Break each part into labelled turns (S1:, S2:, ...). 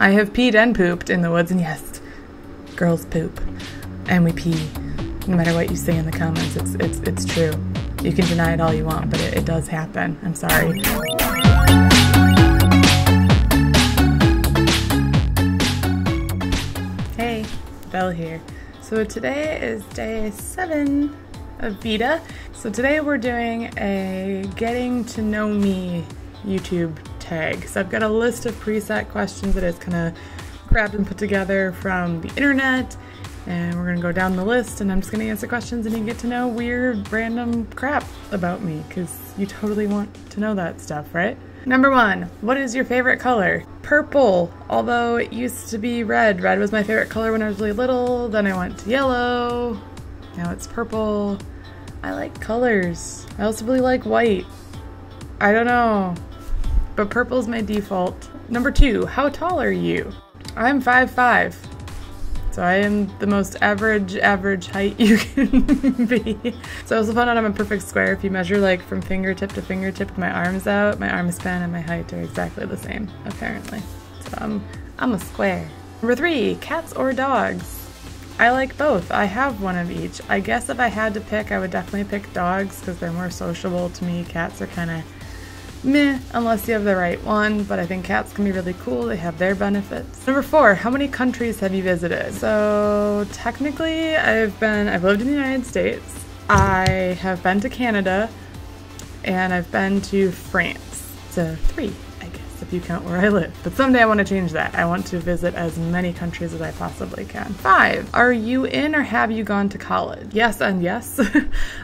S1: I have peed and pooped in the woods, and yes, girls poop. And we pee. No matter what you say in the comments, it's true. You can deny it all you want, but it does happen. I'm sorry. Hey, Belle here. So today is day 7 of VEDA. So today we're doing a getting to know me YouTube tag. So I've got a list of preset questions that I just kind of grabbed and put together from the internet. And we're gonna go down the list and I'm just gonna answer questions and you get to know weird, random crap about me because you totally want to know that stuff, right? Number 1, what is your favorite color? Purple, although it used to be red. Red was my favorite color when I was really little, then I went to yellow, now it's purple. I like colors. I also really like white. I don't know, but purple's my default. Number 2, how tall are you? I'm 5'5". So I am the most average height you can be. So I also found out I'm a perfect square. If you measure like from fingertip to fingertip with my arms out, my arm span and my height are exactly the same, apparently. So I'm a square. Number 3, cats or dogs? I like both. I have one of each. I guess if I had to pick, I would definitely pick dogs because they're more sociable to me. Cats are kind of meh, unless you have the right one, but I think cats can be really cool. They have their benefits. Number 4, how many countries have you visited? So technically, I've lived in the United States, I have been to Canada, and I've been to France. So 3, I guess, if you count where I live. But someday I want to change that. I want to visit as many countries as I possibly can. 5, are you in or have you gone to college? Yes and yes.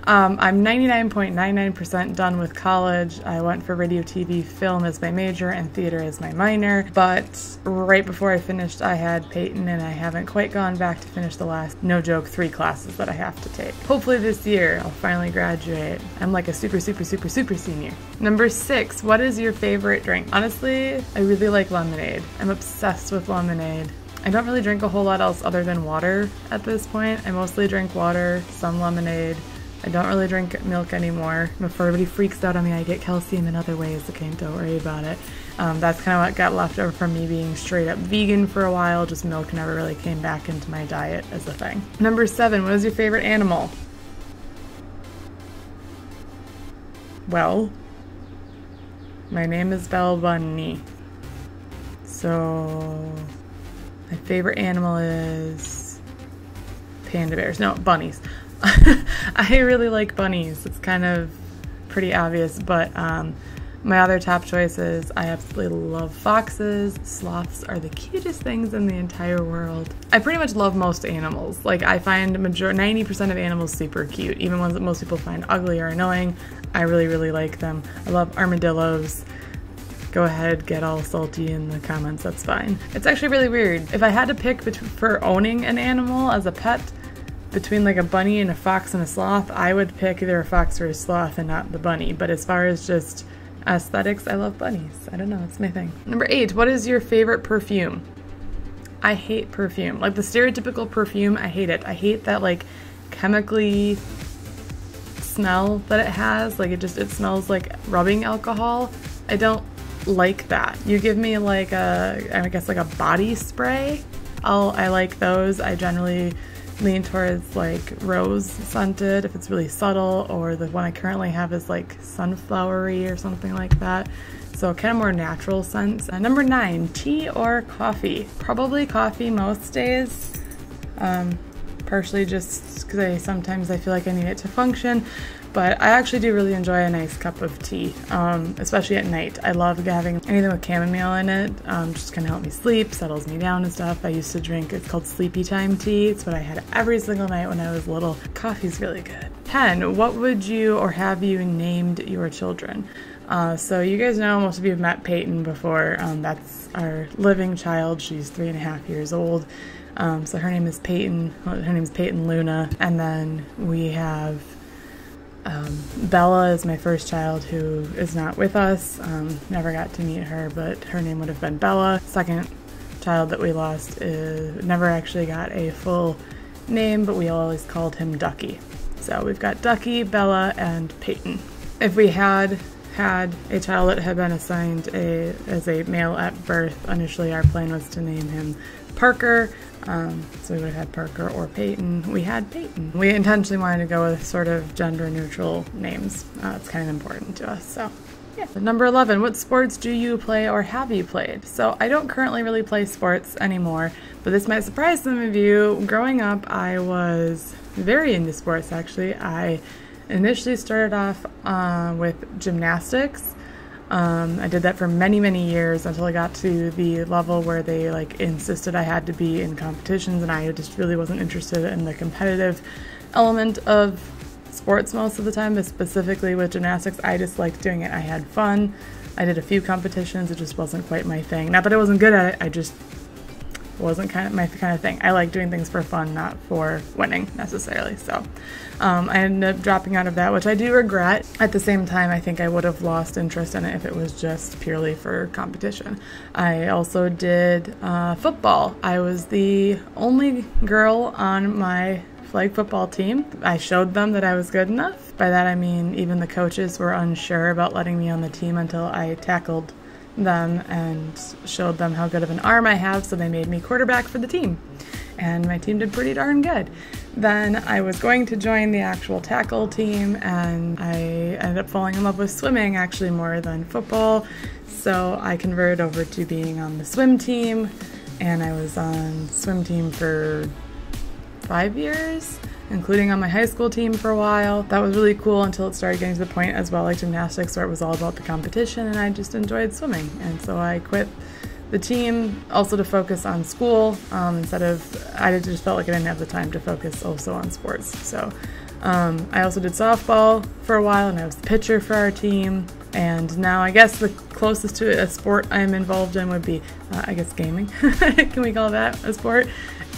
S1: I'm 99.99% done with college. I went for radio, TV, film as my major and theater as my minor, but right before I finished I had Peyton and I haven't quite gone back to finish the last, no joke, 3 classes that I have to take. Hopefully this year I'll finally graduate. I'm like a super senior. Number 6, what is your favorite drink? Honestly, I really like lemonade. I'm obsessed with lemonade. I don't really drink a whole lot else other than water at this point. I mostly drink water, some lemonade. I don't really drink milk anymore. Before everybody freaks out on me, I get calcium in other ways. Okay, don't worry about it. That's kind of what got left over from me being straight up vegan for a while. Just milk never really came back into my diet as a thing. Number 7, what is your favorite animal? Well, my name is Belle Bunny. So my favorite animal is panda bears. No, bunnies. I really like bunnies. It's kind of pretty obvious, but my other top choices, I absolutely love foxes. Sloths are the cutest things in the entire world. I pretty much love most animals. Like, I find 90% of animals super cute, even ones that most people find ugly or annoying. I really like them. I love armadillos. Go ahead, get all salty in the comments, that's fine. It's actually really weird. If I had to pick for owning an animal as a pet, between like a bunny and a fox and a sloth, I would pick either a fox or a sloth and not the bunny. But as far as just aesthetics, I love bunnies. I don't know, it's my thing. Number 8, what is your favorite perfume? I hate perfume. Like the stereotypical perfume, I hate it. I hate that like chemically smell that it has. Like it smells like rubbing alcohol. I don't like that. You give me like I guess like a body spray. I like those. I generally lean towards like rose scented if it's really subtle, or the one I currently have is like sunflowery or something like that. So kind of more natural scents. Number 9, tea or coffee? Probably coffee most days. Partially just because sometimes I feel like I need it to function, but I actually do really enjoy a nice cup of tea, especially at night. I love having anything with chamomile in it, just kind of help me sleep, settles me down and stuff. I used to drink, it's called sleepy time tea. It's what I had every single night when I was little. Coffee's really good. 10, what would you or have you named your children? So you guys know, most of you have met Peyton before. That's our living child. She's 3.5 years old. So her name is Peyton. Her name is Peyton Luna. And then we have Bella is my first child, who is not with us. Never got to meet her, but her name would have been Bella. Second child that we lost never actually got a full name, but we always called him Ducky. So we've got Ducky, Bella, and Peyton. If we had had a child that had been assigned as a male at birth. Initially, our plan was to name him Parker. So we would have had Parker or Peyton. We had Peyton. We intentionally wanted to go with sort of gender neutral names. It's kind of important to us. So yeah. Number 11, what sports do you play or have you played? So I don't currently really play sports anymore, but this might surprise some of you. Growing up, I was very into sports actually. I initially started off with gymnastics. I did that for many, many years until I got to the level where they like insisted I had to be in competitions, and I just really wasn't interested in the competitive element of sports most of the time, but specifically with gymnastics, I just liked doing it. I had fun. I did a few competitions. It just wasn't quite my thing. Not that I wasn't good at it, I just wasn't my kind of thing. I like doing things for fun, not for winning necessarily. So I ended up dropping out of that, which I do regret. At the same time, I think I would have lost interest in it if it was just purely for competition. I also did football. I was the only girl on my flag football team. I showed them that I was good enough. By that I mean even the coaches were unsure about letting me on the team until I tackled them and showed them how good of an arm I have, so they made me quarterback for the team. And my team did pretty darn good. Then I was going to join the actual tackle team, and I ended up falling in love with swimming actually more than football. So I converted over to being on the swim team, and I was on swim team for 5 years, including on my high school team for a while. That was really cool until it started getting to the point as well like gymnastics where it was all about the competition, and I just enjoyed swimming. And so I quit the team also to focus on school instead of, I just felt like I didn't have the time to focus also on sports. So I also did softball for a while, and I was the pitcher for our team. And now I guess the closest to a sport I'm involved in would be, I guess, gaming. Can we call that a sport?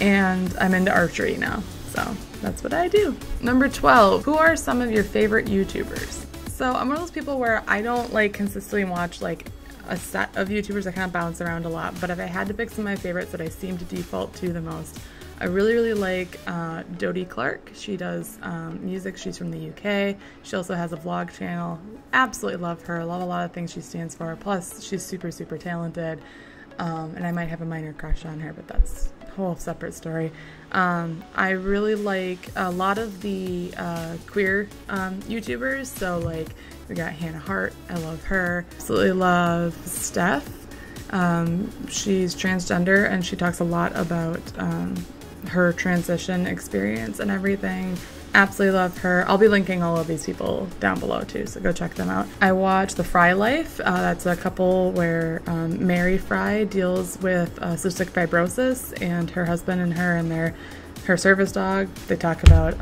S1: And I'm into archery now. So that's what I do. Number 12, who are some of your favorite YouTubers? So I'm one of those people where I don't like consistently watch like a set of YouTubers. I kind of bounce around a lot, but if I had to pick some of my favorites that I seem to default to the most, I really like Dodie Clark. She does music. She's from the UK. She also has a vlog channel. Absolutely love her. Love a lot of things she stands for. Plus, she's super talented. And I might have a minor crush on her, but that's a whole separate story. I really like a lot of the queer YouTubers. So like we got Hannah Hart. I love her. Absolutely love Steph. She's transgender, and she talks a lot about her transition experience and everything. Absolutely love her. I'll be linking all of these people down below too, so go check them out. I watch The Fry Life. That's a couple where Mary Fry deals with cystic fibrosis, and her husband and her and her service dog. They talk about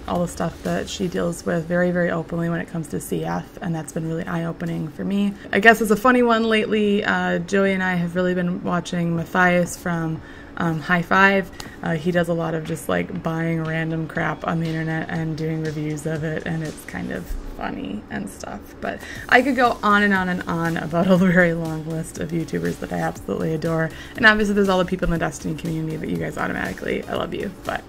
S1: all the stuff that she deals with very openly when it comes to CF, and that's been really eye-opening for me. I guess it's a funny one lately. Joey and I have really been watching Matthias from High Five. He does a lot of just like buying random crap on the internet and doing reviews of it, and it's kind of funny and stuff. But I could go on and on about a very long list of YouTubers that I absolutely adore. And obviously there's all the people in the Destiny community that you guys automatically, I love you. But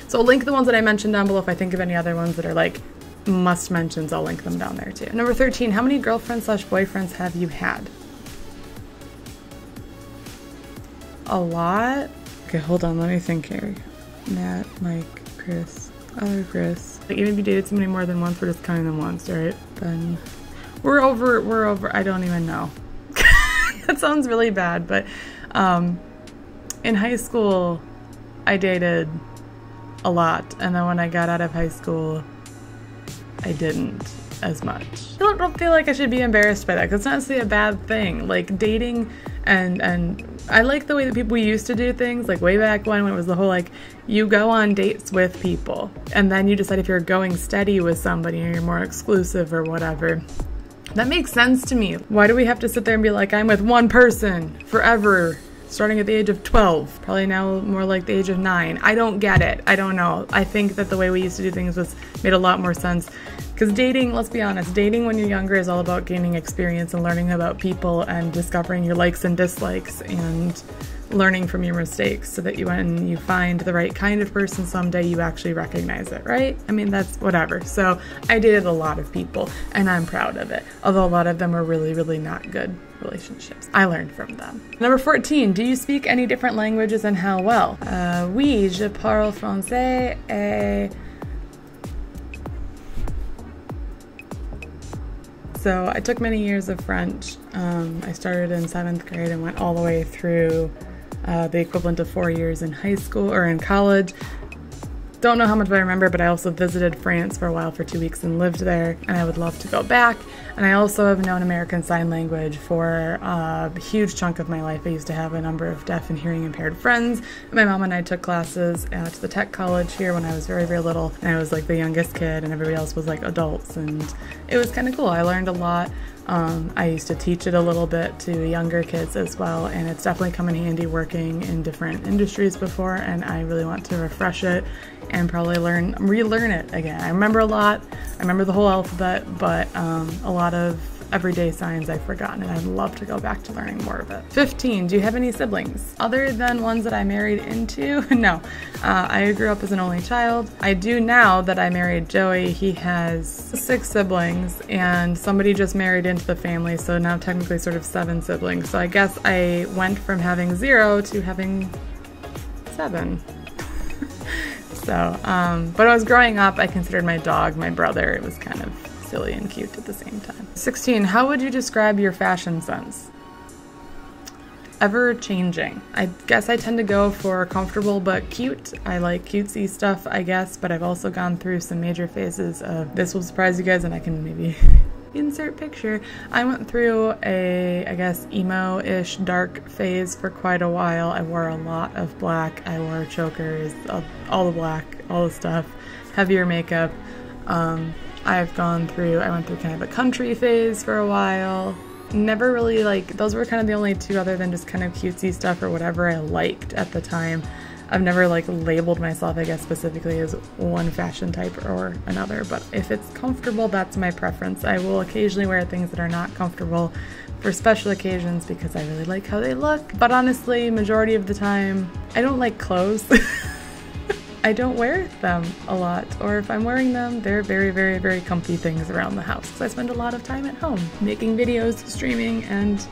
S1: so I'll link the ones that I mentioned down below. If I think of any other ones that are like must mentions, I'll link them down there too. Number 13, how many girlfriends/boyfriends have you had? A lot. Okay, hold on, let me think here. Matt, Mike, Chris, other Chris. Like, even if you dated somebody more than once, we're just counting them once, right? Then we're over, I don't even know. That sounds really bad, but in high school, I dated a lot, and then when I got out of high school, I didn't as much. I don't feel like I should be embarrassed by that, because it's not necessarily a bad thing. Like, dating and I like the way that people used to do things, like way back when it was the whole like you go on dates with people and then you decide if you're going steady with somebody or you're more exclusive or whatever. That makes sense to me. Why do we have to sit there and be like, I'm with one person forever, starting at the age of 12, probably now more like the age of 9. I don't get it. I don't know. I think that the way we used to do things made a lot more sense. Because dating, let's be honest, dating when you're younger is all about gaining experience and learning about people and discovering your likes and dislikes. And learning from your mistakes so that when you find the right kind of person someday, you actually recognize it, right? I mean, that's whatever. So I dated a lot of people and I'm proud of it. Although a lot of them were really, really not good relationships. I learned from them. Number 14, do you speak any different languages and how well? Oui, je parle français et... So I took many years of French. I started in 7th grade and went all the way through the equivalent of 4 years in high school or in college. Don't know how much I remember, but I also visited France for a while for 2 weeks and lived there, and I would love to go back. And I also have known American Sign Language for a huge chunk of my life. I used to have a number of deaf and hearing impaired friends. My mom and I took classes at the tech college here when I was very, very little, and I was like the youngest kid and everybody else was like adults, and it was kind of cool. I learned a lot. I used to teach it a little bit to younger kids as well, and it's definitely come in handy working in different industries before, and I really want to refresh it and probably relearn it again. I remember a lot. I remember the whole alphabet, but a lot of everyday signs I've forgotten, and I'd love to go back to learning more of it. 15, do you have any siblings? Other than ones that I married into? No. I grew up as an only child. I do now that I married Joey. He has 6 siblings, and somebody just married into the family, so now technically sort of 7 siblings. So I guess I went from having 0 to having 7. So, but I was growing up, I considered my dog my brother. It was kind of silly and cute at the same time. 16, how would you describe your fashion sense? Ever changing. I guess I tend to go for comfortable but cute. I like cutesy stuff, I guess, but I've also gone through some major phases of, this will surprise you guys and I can maybe insert picture. I went through a, I guess, emo-ish dark phase for quite a while. I wore a lot of black. I wore chokers, all the black, all the stuff, heavier makeup. I went through kind of a country phase for a while. Never really those were kind of the only two other than just kind of cutesy stuff or whatever I liked at the time. I've never labeled myself, I guess, specifically as one fashion type or another, but if it's comfortable, that's my preference. I will occasionally wear things that are not comfortable for special occasions because I really like how they look, but honestly, majority of the time, I don't like clothes. I don't wear them a lot, or if I'm wearing them, they're very, very, very comfy things around the house because I spend a lot of time at home making videos, streaming, and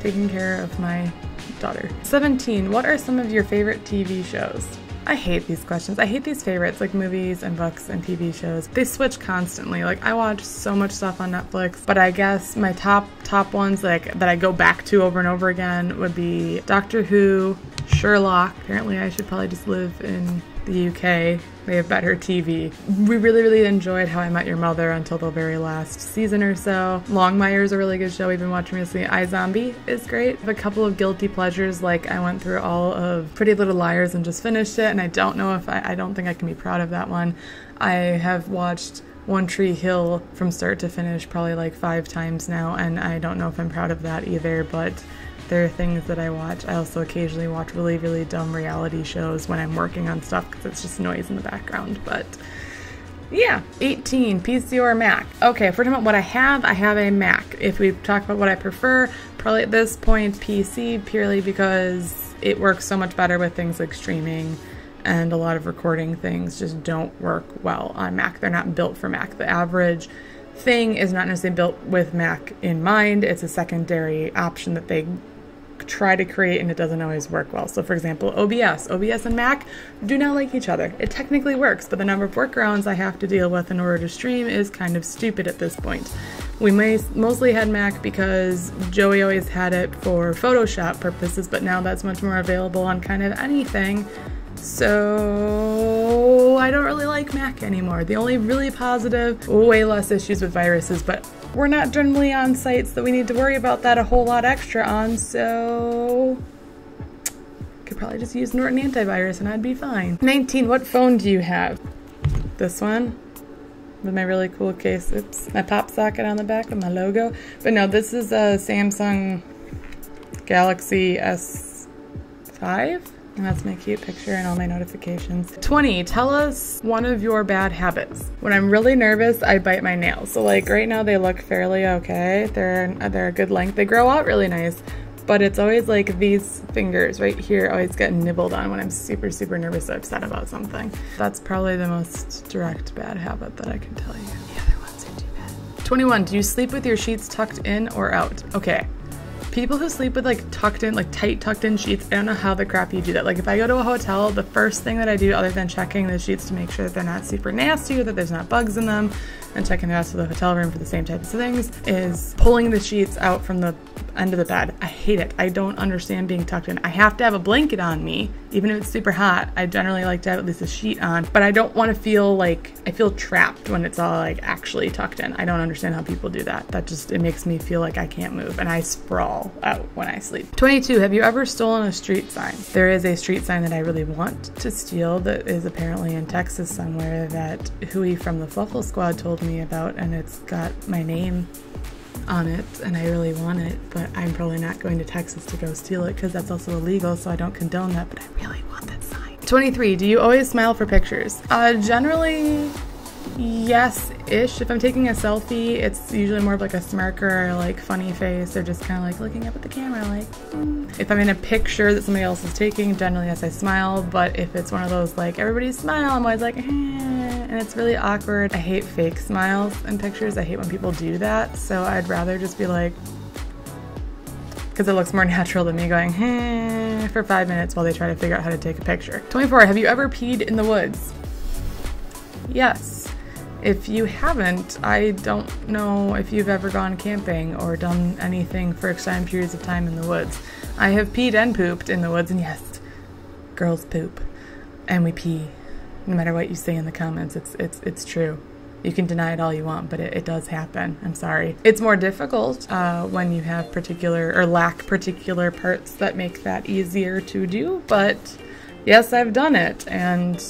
S1: taking care of my daughter. 17, what are some of your favorite TV shows? I hate these questions. I hate these favorites, like movies and books and TV shows. They switch constantly. I watch so much stuff on Netflix, but I guess my top ones that I go back to over and over again would be Doctor Who, Sherlock. Apparently I should probably just live in the UK. They have better TV. We really, really enjoyed How I Met Your Mother until the very last season or so. Longmire's a really good show we've been watching recently. iZombie is great. I have a couple of guilty pleasures, I went through all of Pretty Little Liars and just finished it, and I don't know if I don't think I can be proud of that one. I have watched One Tree Hill from start to finish probably 5 times now, and I don't know if I'm proud of that either, but there are things that I watch. I also occasionally watch really, really dumb reality shows when I'm working on stuff because it's just noise in the background, but yeah. 18, PC or Mac? Okay, if we're talking about what I have a Mac. If we talk about what I prefer, probably at this point PC, purely because it works so much better with things like streaming, and a lot of recording things just don't work well on Mac. They're not built for Mac. The average thing is not necessarily built with Mac in mind. It's a secondary option that they try to create, and it doesn't always work well. So for example, OBS and Mac do not like each other. It technically works, but the number of workarounds I have to deal with in order to stream is kind of stupid at this point. We mostly had Mac because Joey always had it for Photoshop purposes, but now that's much more available on kind of anything. So I don't really like Mac anymore. The only really positive, way less issues with viruses, but we're not generally on sites that we need to worry about that a whole lot extra on, so could probably just use Norton antivirus and I'd be fine. 19, what phone do you have? This one with my really cool case. Oops, my pop socket on the back with my logo. But no, this is a Samsung Galaxy S5. And that's my cute picture and all my notifications. 20, tell us one of your bad habits. When I'm really nervous, I bite my nails. So right now they look fairly okay. They're a good length. They grow out really nice. but it's always like these fingers right here always get nibbled on when I'm super, super nervous or upset about something. That's probably the most direct bad habit that I can tell you. The other ones are too bad. 21, do you sleep with your sheets tucked in or out? Okay. People who sleep with like tucked in, like tight tucked in sheets, I don't know how the crap you do that. Like if I go to a hotel, the first thing that I do other than checking the sheets to make sure that they're not super nasty or that there's not bugs in them, and checking the rest of the hotel room for the same types of things, is pulling the sheets out from the end of the bed. I hate it. I don't understand being tucked in. I have to have a blanket on me, even if it's super hot. I generally like to have at least a sheet on, but I don't want to feel like I feel trapped when it's all like actually tucked in. I don't understand how people do that. It makes me feel like I can't move and I sprawl out when I sleep. 22, have you ever stolen a street sign? There is a street sign that I really want to steal that is apparently in Texas somewhere that Huey from the Fluffle Squad told me about, and it's got my name on it and I really want it, but I'm probably not going to Texas to go steal it because that's also illegal, so I don't condone that, but I really want that sign. 23, do you always smile for pictures? Generally, yes-ish. If I'm taking a selfie, it's usually more of like a smirk or like funny face or just kind of like looking up at the camera like, If I'm in a picture that somebody else is taking, generally yes, I smile, but if it's one of those like everybody smile, I'm always like, and it's really awkward. I hate fake smiles in pictures. I hate when people do that, so I'd rather just be like, because it looks more natural than me going, for 5 minutes while they try to figure out how to take a picture. 24, have you ever peed in the woods? Yes. If you haven't, I don't know if you've ever gone camping or done anything for extended periods of time in the woods. I have peed and pooped in the woods, and yes, girls poop and we pee. No matter what you say in the comments, it's true. You can deny it all you want, but it does happen. I'm sorry. It's more difficult when you have particular or lack particular parts that make that easier to do, but yes, I've done it, and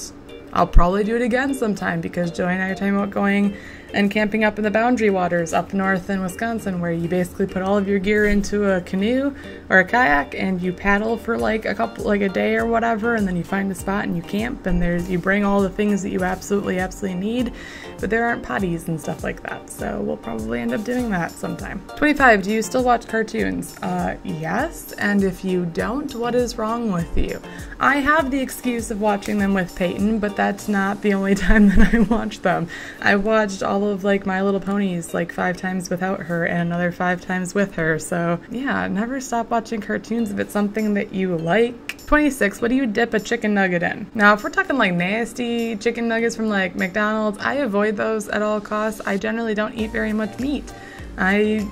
S1: I'll probably do it again sometime because Joey and I are talking about going and camping up in the Boundary Waters up north in Wisconsin, where you basically put all of your gear into a canoe or a kayak and you paddle for like a day or whatever, and then you find a spot and you camp, and you bring all the things that you absolutely need, but there aren't potties and stuff like that, so we'll probably end up doing that sometime. 25, do you still watch cartoons? Yes, and if you don't, what is wrong with you? I have the excuse of watching them with Peyton, but that's not the only time that I watch them. I watched all of like My Little Ponies like 5 times without her and another 5 times with her, so yeah, never stop watching cartoons if it's something that you like. 26, what do you dip a chicken nugget in? Now, if we're talking like nasty chicken nuggets from like McDonald's, I avoid those at all costs. I generally don't eat very much meat. I'm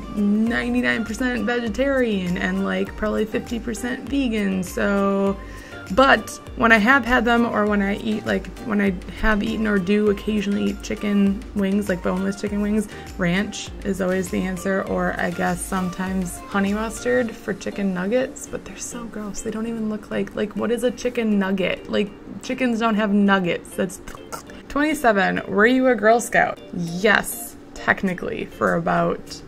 S1: 99% vegetarian and like probably 50% vegan, so... But when I have had them, or when I eat, like when I have eaten or do occasionally eat chicken wings, like boneless chicken wings, ranch is always the answer, or I guess sometimes honey mustard for chicken nuggets, but they're so gross. They don't even look like what is a chicken nugget? Like, chickens don't have nuggets. That's 27. Were you a Girl Scout? Yes, technically, for about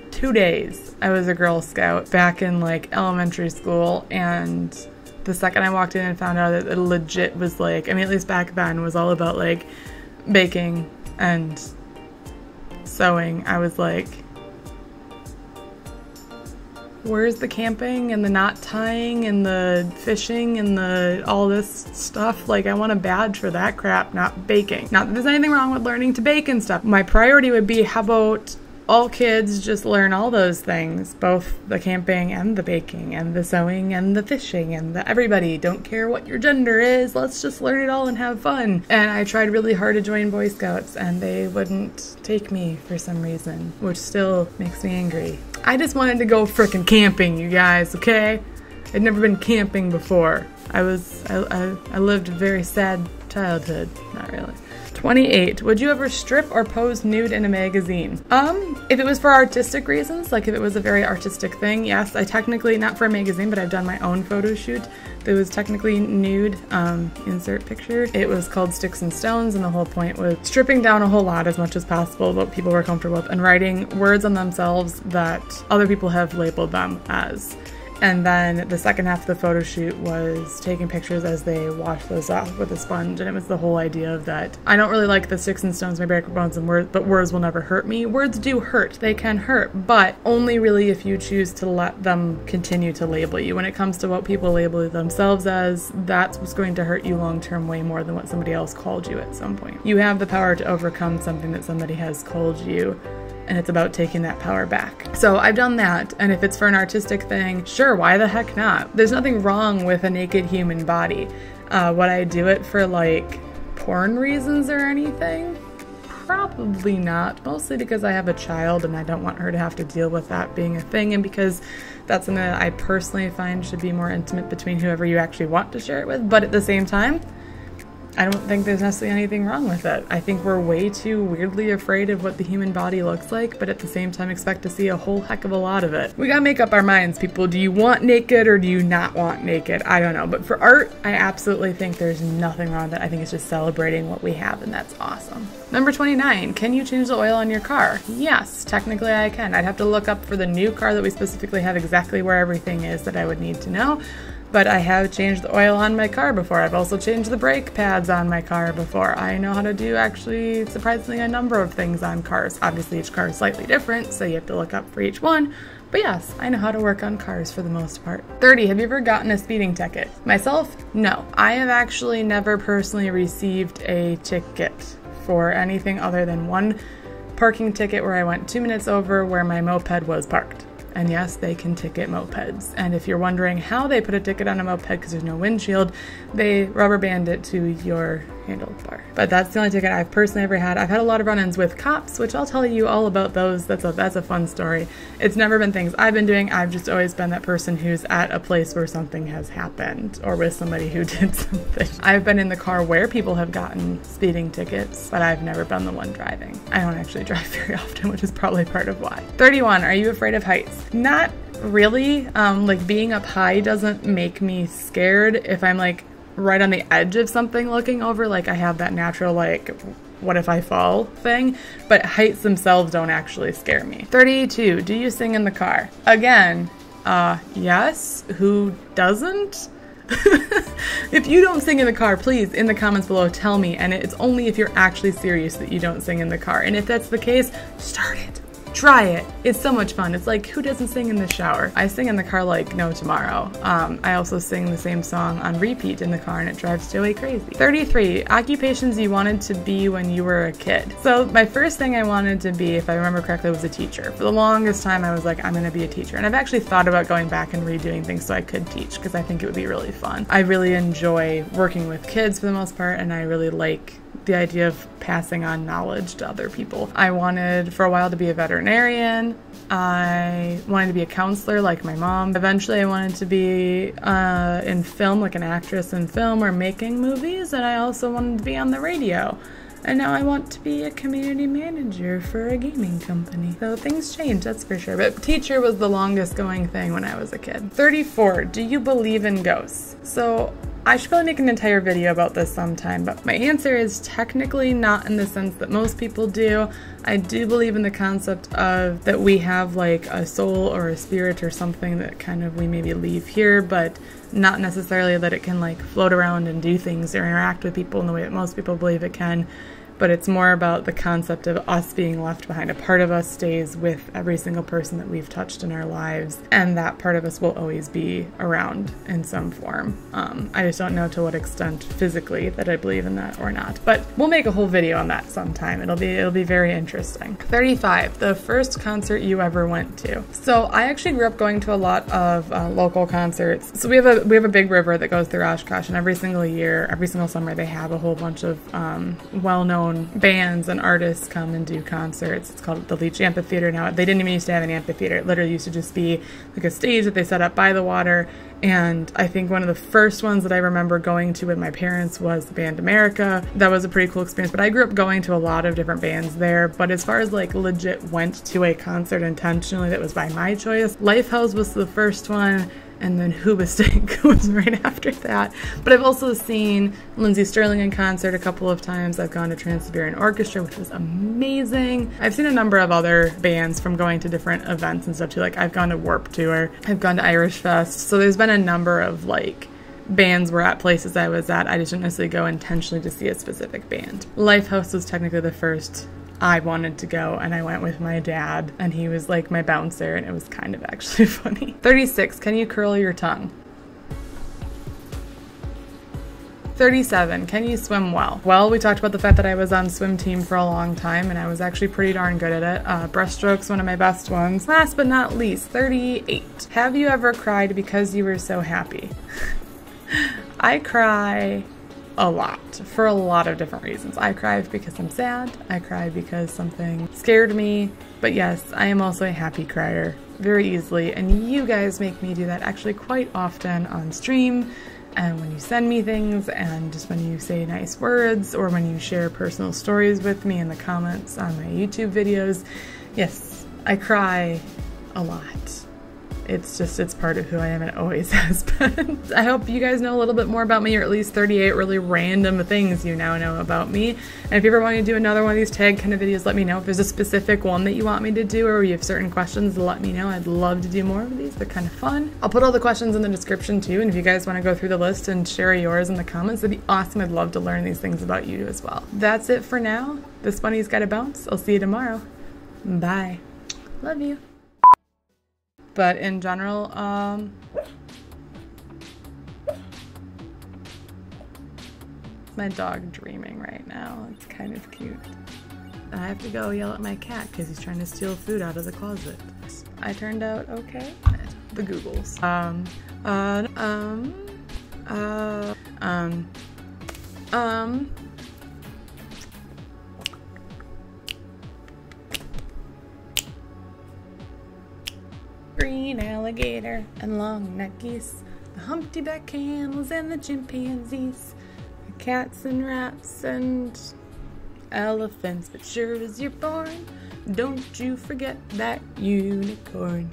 S1: 2 days. I was a Girl Scout back in like elementary school, and the second I walked in and found out that it legit was like, I mean, at least back then, was all about like baking and sewing, I was like, where's the camping and the knot tying and the fishing and the all this stuff? Like, I want a badge for that crap, not baking. Not that there's anything wrong with learning to bake and stuff. My priority would be, how about all kids just learn all those things, both the camping and the baking and the sewing and the fishing and the everybody, don't care what your gender is, let's just learn it all and have fun. And I tried really hard to join Boy Scouts and they wouldn't take me for some reason, which still makes me angry. I just wanted to go frickin' camping, you guys, okay? I'd never been camping before. I lived a very sad childhood. Not really. 28. Would you ever strip or pose nude in a magazine? If it was for artistic reasons, like if it was a very artistic thing, yes. I technically, not for a magazine, but I've done my own photo shoot that was technically nude, insert picture. It was called Sticks and Stones, and the whole point was stripping down a whole lot as much as possible what people were comfortable with and writing words on themselves that other people have labeled them as. And then the second half of the photo shoot was taking pictures as they wash those off with a sponge. And it was the whole idea of that I don't really like the sticks and stones may break bones and words, but words will never hurt me. Words do hurt. They can hurt, but only really if you choose to let them continue to label you. When it comes to what people label themselves as, that's what's going to hurt you long term way more than what somebody else called you at some point. You have the power to overcome something that somebody has called you, and it's about taking that power back. So I've done that, and if it's for an artistic thing, sure, why the heck not? There's nothing wrong with a naked human body. Would I do it for like porn reasons or anything? Probably not, mostly because I have a child and I don't want her to have to deal with that being a thing, and because that's something that I personally find should be more intimate between whoever you actually want to share it with. But at the same time, I don't think there's necessarily anything wrong with it. I think we're way too weirdly afraid of what the human body looks like, but at the same time expect to see a whole heck of a lot of it. We gotta make up our minds, people. Do you want naked or do you not want naked? I don't know. But for art, I absolutely think there's nothing wrong with it. I think it's just celebrating what we have, and that's awesome. Number 29, can you change the oil on your car? Yes, technically I can. I'd have to look up for the new car that we specifically have exactly where everything is that I would need to know. But I have changed the oil on my car before. I've also changed the brake pads on my car before. I know how to do actually surprisingly a number of things on cars. Obviously each car is slightly different, so you have to look up for each one. But yes, I know how to work on cars for the most part. 30, have you ever gotten a speeding ticket? Myself? No. I have actually never personally received a ticket for anything other than one parking ticket where I went 2 minutes over where my moped was parked. And yes, they can ticket mopeds. And if you're wondering how they put a ticket on a moped because there's no windshield, they rubber band it to your handlebar. But that's the only ticket I've personally ever had. I've had a lot of run-ins with cops, which I'll tell you all about those. That's a fun story. It's never been things I've been doing. I've just always been that person who's at a place where something has happened or with somebody who did something. I've been in the car where people have gotten speeding tickets, but I've never been the one driving. I don't actually drive very often, which is probably part of why. 31, are you afraid of heights? Not really. Like being up high doesn't make me scared if I'm like right on the edge of something looking over, like I have that natural like what if I fall thing, but heights themselves don't actually scare me. 32, do you sing in the car? Again, yes, who doesn't? If you don't sing in the car, please in the comments below tell me, and it's only if you're actually serious that you don't sing in the car, and if that's the case, start it. Try it. It's so much fun. It's like, who doesn't sing in the shower? I sing in the car like no tomorrow. I also sing the same song on repeat in the car, and it drives Joey crazy. 33, occupations you wanted to be when you were a kid. So my first thing I wanted to be, if I remember correctly, was a teacher. For the longest time, I was like, I'm gonna be a teacher. And I've actually thought about going back and redoing things so I could teach, because I think it would be really fun. I really enjoy working with kids for the most part, and I really like the idea of passing on knowledge to other people. I wanted for a while to be a veterinarian. I wanted to be a counselor like my mom. Eventually I wanted to be in film, like an actress in film or making movies, and I also wanted to be on the radio. And now I want to be a community manager for a gaming company. So things change, that's for sure. But teacher was the longest going thing when I was a kid. 34, do you believe in ghosts? So I should probably make an entire video about this sometime, but my answer is technically not in the sense that most people do. I do believe in the concept of that we have like a soul or a spirit or something that kind of we maybe leave here, but not necessarily that it can like float around and do things or interact with people in the way that most people believe it can. But it's more about the concept of us being left behind. A part of us stays with every single person that we've touched in our lives, and that part of us will always be around in some form. I just don't know to what extent physically that I believe in that or not. But we'll make a whole video on that sometime. It'll be very interesting. 35, the first concert you ever went to. So I actually grew up going to a lot of local concerts. So we have a big river that goes through Oshkosh, and every single year, every single summer, they have a whole bunch of well-known bands and artists come and do concerts. It's called the Leach Amphitheater now. They didn't even used to have an amphitheater. It literally used to just be like a stage that they set up by the water. And I think one of the first ones that I remember going to with my parents was the band America. That was a pretty cool experience, but I grew up going to a lot of different bands there. But as far as like legit went to a concert intentionally that was by my choice, Lifehouse was the first one. and then Hoobastank was right after that. But I've also seen Lindsey Stirling in concert a couple of times. I've gone to Trans-Siberian Orchestra, which was amazing. I've seen a number of other bands from going to different events and stuff too. Like I've gone to Warped Tour, I've gone to Irish Fest. So there's been a number of like bands were at places I was at. I just didn't necessarily go intentionally to see a specific band. Lifehouse was technically the first I wanted to go, and I went with my dad, and he was like my bouncer, and it was kind of actually funny. 36, can you curl your tongue? 37, can you swim well? Well, we talked about the fact that I was on swim team for a long time, and I was actually pretty darn good at it. Breaststroke's one of my best ones. Last but not least, 38. Have you ever cried because you were so happy? I cry a lot for a lot of different reasons. I cry because I'm sad. I cry because something scared me. But yes, I am also a happy crier very easily, and you guys make me do that actually quite often on stream, and when you send me things, and just when you say nice words, or when you share personal stories with me in the comments on my YouTube videos. Yes, I cry a lot. It's part of who I am, and it always has been. I hope you guys know a little bit more about me, or at least 38 really random things you now know about me. And if you ever want me to do another one of these tag kind of videos, let me know. If there's a specific one that you want me to do, or you have certain questions, let me know. I'd love to do more of these. They're kind of fun. I'll put all the questions in the description too, and if you guys want to go through the list and share yours in the comments, that'd be awesome. I'd love to learn these things about you as well. That's it for now. This bunny's gotta bounce. I'll see you tomorrow. Bye. Love you. But in general, my dog dreaming right now. It's kind of cute. I have to go yell at my cat because he's trying to steal food out of the closet. I turned out okay. The Googles. Green alligator and long neck geese, the humpty-back camels and the chimpanzees, the cats and rats and elephants. But sure as you're born, don't you forget that unicorn.